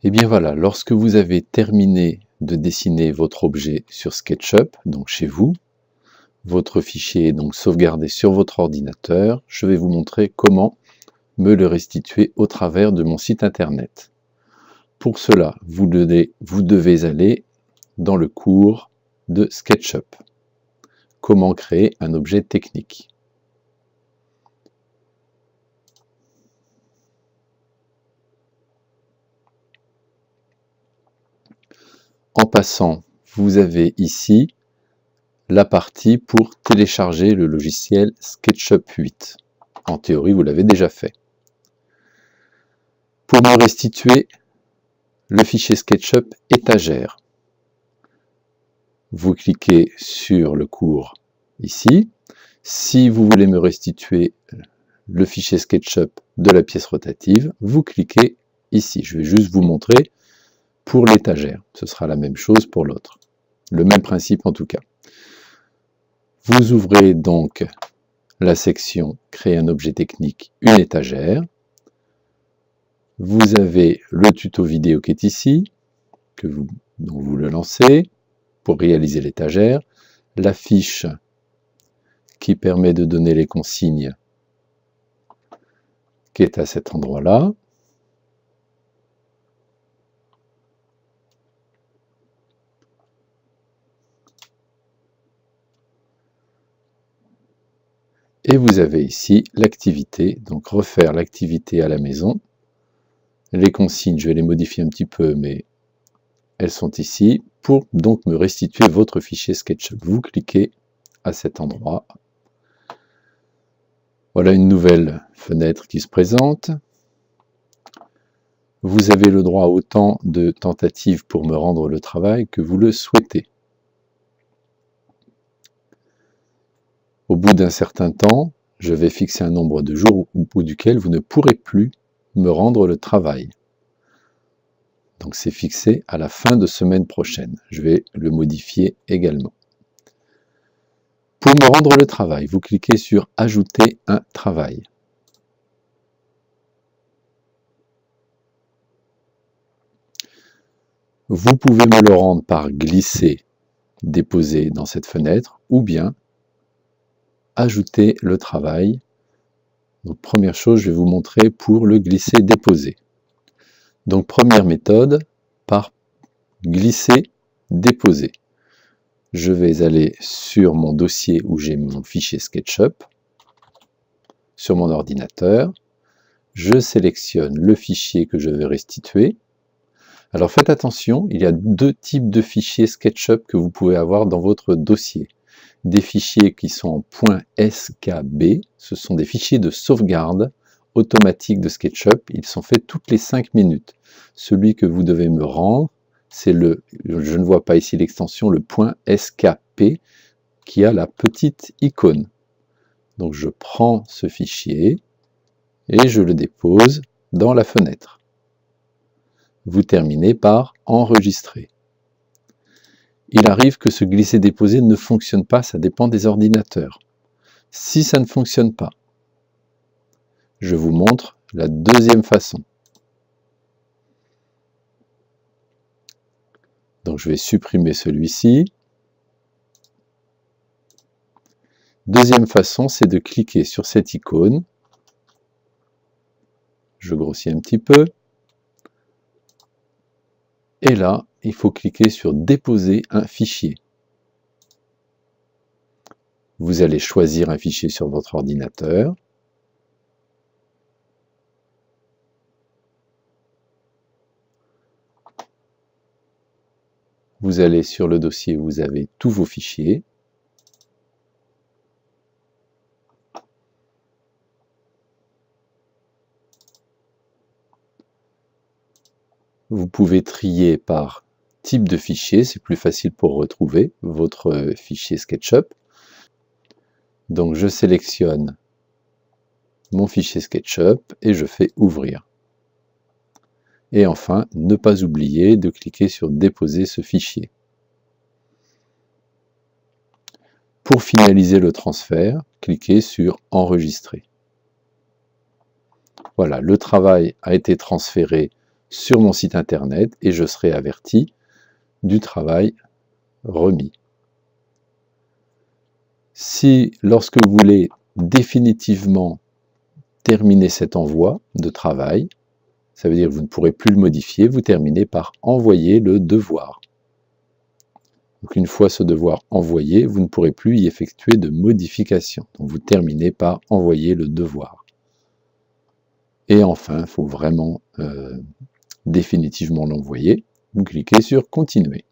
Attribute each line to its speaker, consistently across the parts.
Speaker 1: Et bien voilà, lorsque vous avez terminé de dessiner votre objet sur SketchUp, donc chez vous, votre fichier est donc sauvegardé sur votre ordinateur, je vais vous montrer comment me le restituer au travers de mon site internet. Pour cela, vous devez aller dans le cours de SketchUp. Comment créer un objet technique. En passant, vous avez ici la partie pour télécharger le logiciel SketchUp 8. En théorie, vous l'avez déjà fait. Pour me restituer le fichier SketchUp étagère, vous cliquez sur le cours ici. Si vous voulez me restituer le fichier SketchUp de la pièce rotative, vous cliquez ici. Je vais juste vous montrer pour l'étagère. Ce sera la même chose pour l'autre. Le même principe en tout cas. Vous ouvrez donc la section « Créer un objet technique, une étagère ». Vous avez le tuto vidéo qui est ici, donc vous le lancez pour réaliser l'étagère. La fiche qui permet de donner les consignes qui est à cet endroit-là. Et vous avez ici l'activité, donc refaire l'activité à la maison. Les consignes, je vais les modifier un petit peu, mais elles sont ici, pour donc me restituer votre fichier SketchUp. Vous cliquez à cet endroit. Voilà une nouvelle fenêtre qui se présente. Vous avez le droit à autant de tentatives pour me rendre le travail que vous le souhaitez. Au bout d'un certain temps, je vais fixer un nombre de jours au bout duquel vous ne pourrez plus me rendre le travail. Donc c'est fixé à la fin de semaine prochaine. Je vais le modifier également. Pour me rendre le travail, vous cliquez sur « Ajouter un travail ». Vous pouvez me le rendre par glisser, déposer dans cette fenêtre, ou bien ajouter le travail. Donc première chose, je vais vous montrer pour le glisser, déposer. Donc première méthode, par glisser, déposer. Je vais aller sur mon dossier où j'ai mon fichier SketchUp, sur mon ordinateur. Je sélectionne le fichier que je vais restituer. Alors faites attention, il y a deux types de fichiers SketchUp que vous pouvez avoir dans votre dossier. Des fichiers qui sont en .skb, ce sont des fichiers de sauvegarde automatique de SketchUp, ils sont faits toutes les 5 minutes. Celui que vous devez me rendre, c'est je ne vois pas ici l'extension, le .skp, qui a la petite icône. Donc je prends ce fichier et je le dépose dans la fenêtre. Vous terminez par enregistrer. Il arrive que ce glisser-déposer ne fonctionne pas, ça dépend des ordinateurs. Si ça ne fonctionne pas, je vous montre la deuxième façon. Donc je vais supprimer celui-ci. Deuxième façon, c'est de cliquer sur cette icône. Je grossis un petit peu. Et là, il faut cliquer sur « Déposer un fichier ». Vous allez choisir un fichier sur votre ordinateur. Vous allez sur le dossier où vous avez tous vos fichiers. Vous pouvez trier par type de fichier, c'est plus facile pour retrouver votre fichier SketchUp. Donc je sélectionne mon fichier SketchUp et je fais ouvrir. Et enfin, ne pas oublier de cliquer sur déposer ce fichier. Pour finaliser le transfert, cliquez sur enregistrer. Voilà, le travail a été transféré sur mon site internet et je serai averti du travail remis. Si, lorsque vous voulez définitivement terminer cet envoi de travail, ça veut dire que vous ne pourrez plus le modifier, vous terminez par envoyer le devoir. Donc une fois ce devoir envoyé, vous ne pourrez plus y effectuer de modification. Donc vous terminez par envoyer le devoir. Et enfin, il faut vraiment définitivement l'envoyer. Vous cliquez sur Continuer.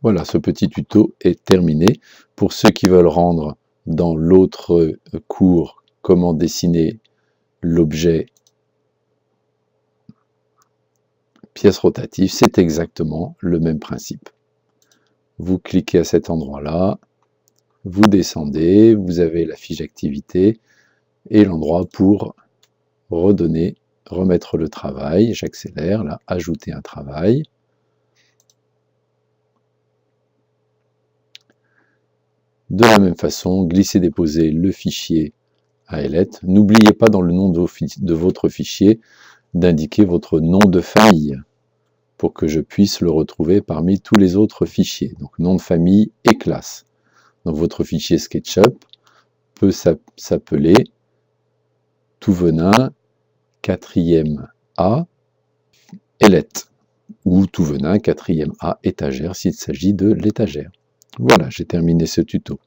Speaker 1: Voilà, ce petit tuto est terminé. Pour ceux qui veulent rendre dans l'autre cours comment dessiner l'objet pièce rotative, c'est exactement le même principe. Vous cliquez à cet endroit-là, vous descendez, vous avez la fiche activité et l'endroit pour remettre le travail. J'accélère, là, ajouter un travail. De la même façon, glisser-déposer le fichier ALET. N'oubliez pas dans le nom de votre fichier d'indiquer votre nom de famille pour que je puisse le retrouver parmi tous les autres fichiers. Donc nom de famille et classe. Donc votre fichier SketchUp peut s'appeler Touvenin 4e A ELET ou Touvenin 4e A étagère s'il s'agit de l'étagère. Voilà, j'ai terminé ce tuto.